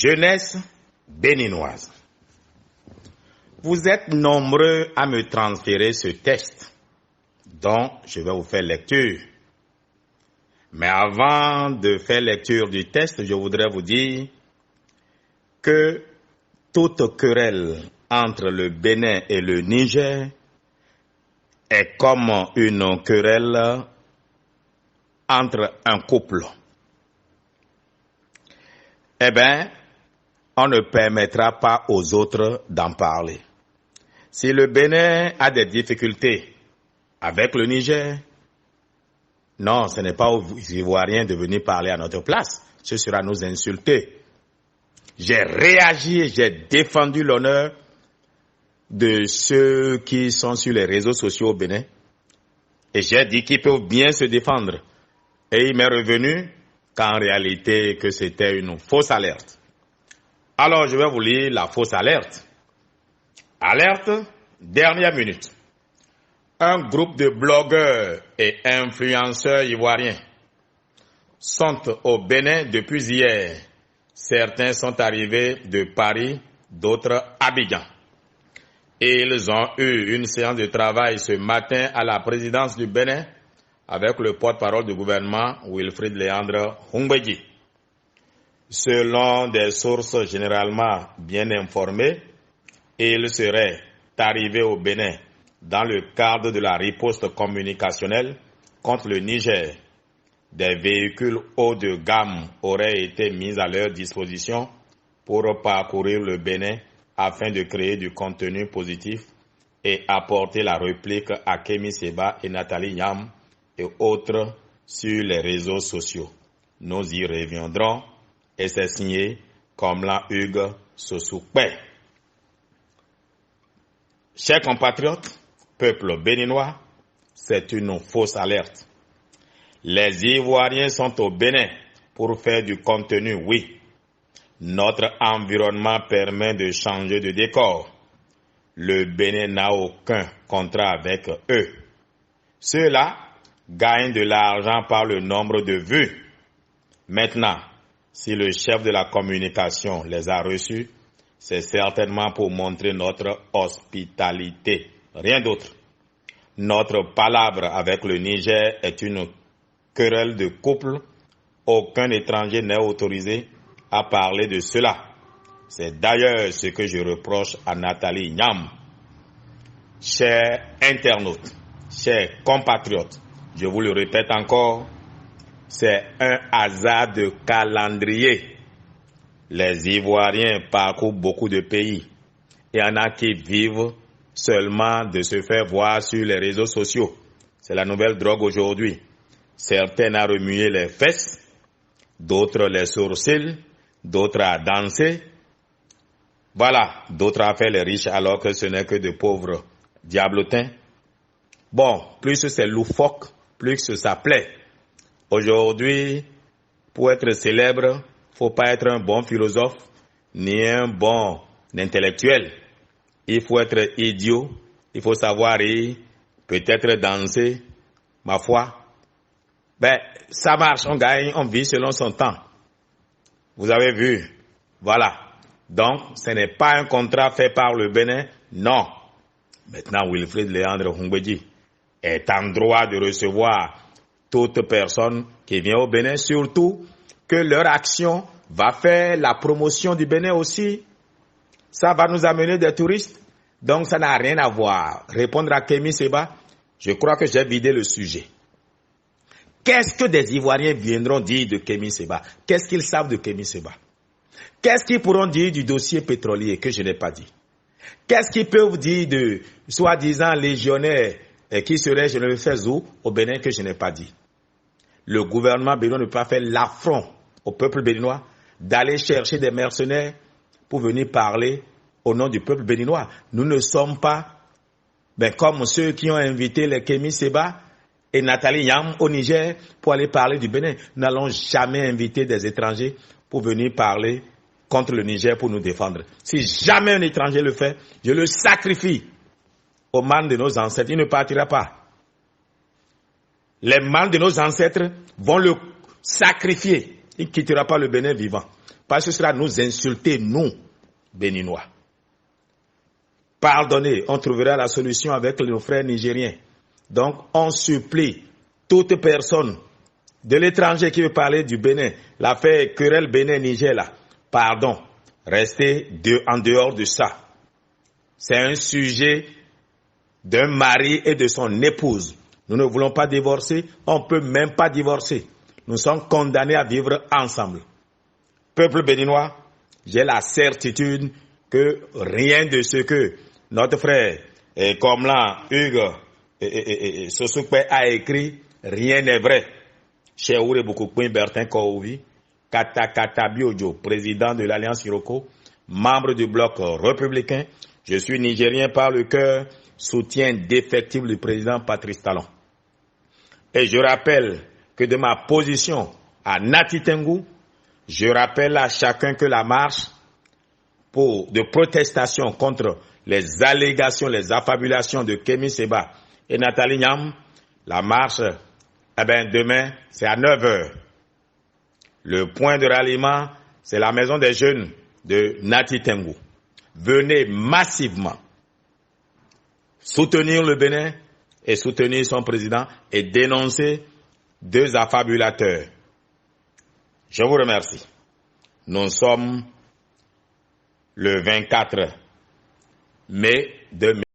Jeunesse béninoise. Vous êtes nombreux à me transférer ce texte, dont je vais vous faire lecture. Mais avant de faire lecture du texte, je voudrais vous dire que toute querelle entre le Bénin et le Niger est comme une querelle entre un couple. Eh bien, on ne permettra pas aux autres d'en parler. Si le Bénin a des difficultés avec le Niger, non, ce n'est pas aux Ivoiriens de venir parler à notre place. Ce sera nous insulter. J'ai réagi et j'ai défendu l'honneur de ceux qui sont sur les réseaux sociaux au Bénin. Et j'ai dit qu'ils peuvent bien se défendre. Et il m'est revenu qu'en réalité, que c'était une fausse alerte. Alors, je vais vous lire la fausse alerte. Alerte, dernière minute. Un groupe de blogueurs et influenceurs ivoiriens sont au Bénin depuis hier. Certains sont arrivés de Paris, d'autres Abidjan. Et ils ont eu une séance de travail ce matin à la présidence du Bénin avec le porte-parole du gouvernement, Wilfrid Léandre Humbedji. Selon des sources généralement bien informées, ils seraient arrivés au Bénin dans le cadre de la riposte communicationnelle contre le Niger. Des véhicules haut de gamme auraient été mis à leur disposition pour parcourir le Bénin afin de créer du contenu positif et apporter la réplique à Kémy Séba et Nathalie Yam et autres sur les réseaux sociaux. Nous y reviendrons et c'est signé Komlan Hugues Sosoukpe. Chers compatriotes, peuple béninois, c'est une fausse alerte. Les Ivoiriens sont au Bénin pour faire du contenu, oui. Notre environnement permet de changer de décor. Le Bénin n'a aucun contrat avec eux. Ceux-là gagnent de l'argent par le nombre de vues. Maintenant, si le chef de la communication les a reçus, c'est certainement pour montrer notre hospitalité. Rien d'autre. Notre palabre avec le Niger est une querelle de couple. Aucun étranger n'est autorisé à parler de cela. C'est d'ailleurs ce que je reproche à Nathalie Yam. Chers internautes, chers compatriotes, je vous le répète encore, c'est un hasard de calendrier. Les Ivoiriens parcourent beaucoup de pays. Il y en a qui vivent seulement de se faire voir sur les réseaux sociaux. C'est la nouvelle drogue aujourd'hui. Certains ont remué les fesses, d'autres les sourcils, d'autres à danser. Voilà, d'autres à faire les riches alors que ce n'est que de pauvres diablotins. Bon, plus c'est loufoque, plus ça plaît. Aujourd'hui, pour être célèbre, faut pas être un bon philosophe, ni un bon intellectuel. Il faut être idiot, il faut savoir rire, peut-être danser, ma foi. Ben, ça marche, on gagne, on vit selon son temps. Vous avez vu, voilà. Donc, ce n'est pas un contrat fait par le Bénin, non. Maintenant, Wilfrid Léandre Humbedji est en droit de recevoir toute personne qui vient au Bénin, surtout que leur action va faire la promotion du Bénin aussi. Ça va nous amener des touristes. Donc, ça n'a rien à voir. Répondre à Kémy Séba, je crois que j'ai vidé le sujet. Qu'est-ce que des Ivoiriens viendront dire de Kémy Séba? Qu'est-ce qu'ils savent de Kémy Séba? Qu'est-ce qu'ils pourront dire du dossier pétrolier que je n'ai pas dit? Qu'est-ce qu'ils peuvent dire de soi-disant légionnaires qui seraient, je ne le fais où, au Bénin que je n'ai pas dit? Le gouvernement béninois ne peut pas faire l'affront au peuple béninois d'aller chercher des mercenaires pour venir parler au nom du peuple béninois. Nous ne sommes pas comme ceux qui ont invité les Kémy Séba et Nathalie Yam au Niger pour aller parler du Bénin. Nous n'allons jamais inviter des étrangers pour venir parler contre le Niger pour nous défendre. Si jamais un étranger le fait, je le sacrifie aux mains de nos ancêtres. Il ne partira pas. Les mains de nos ancêtres vont le sacrifier. Il ne quittera pas le Bénin vivant. parce que cela nous insulter, nous, Béninois. Pardonnez, on trouvera la solution avec nos frères nigériens. Donc, on supplie toute personne de l'étranger qui veut parler du Bénin, l'affaire querelle Bénin-Niger là, pardon, restez en dehors de ça. C'est un sujet d'un mari et de son épouse. Nous ne voulons pas divorcer, on ne peut même pas divorcer. Nous sommes condamnés à vivre ensemble. Peuple béninois, j'ai la certitude que rien de ce que notre frère, comme là, Hugues Sosukpe a écrit, rien n'est vrai. Cher Oure Boukoukoui Bertin Kououi, Kata Biodio, président de l'Alliance Iroko, membre du bloc républicain, je suis nigérien par le cœur, soutien défectible du président Patrice Talon. Et je rappelle que de ma position à Nati Tengou, je rappelle à chacun que la marche de protestation contre les allégations, les affabulations de Kémy Seba et Nathalie Niam, la marche, demain, c'est à 9h. Le point de ralliement, c'est la maison des jeunes de Nati Tengou. Venez massivement soutenir le Bénin et soutenir son président et dénoncer deux affabulateurs. Je vous remercie. Nous sommes le 24 mai 2020.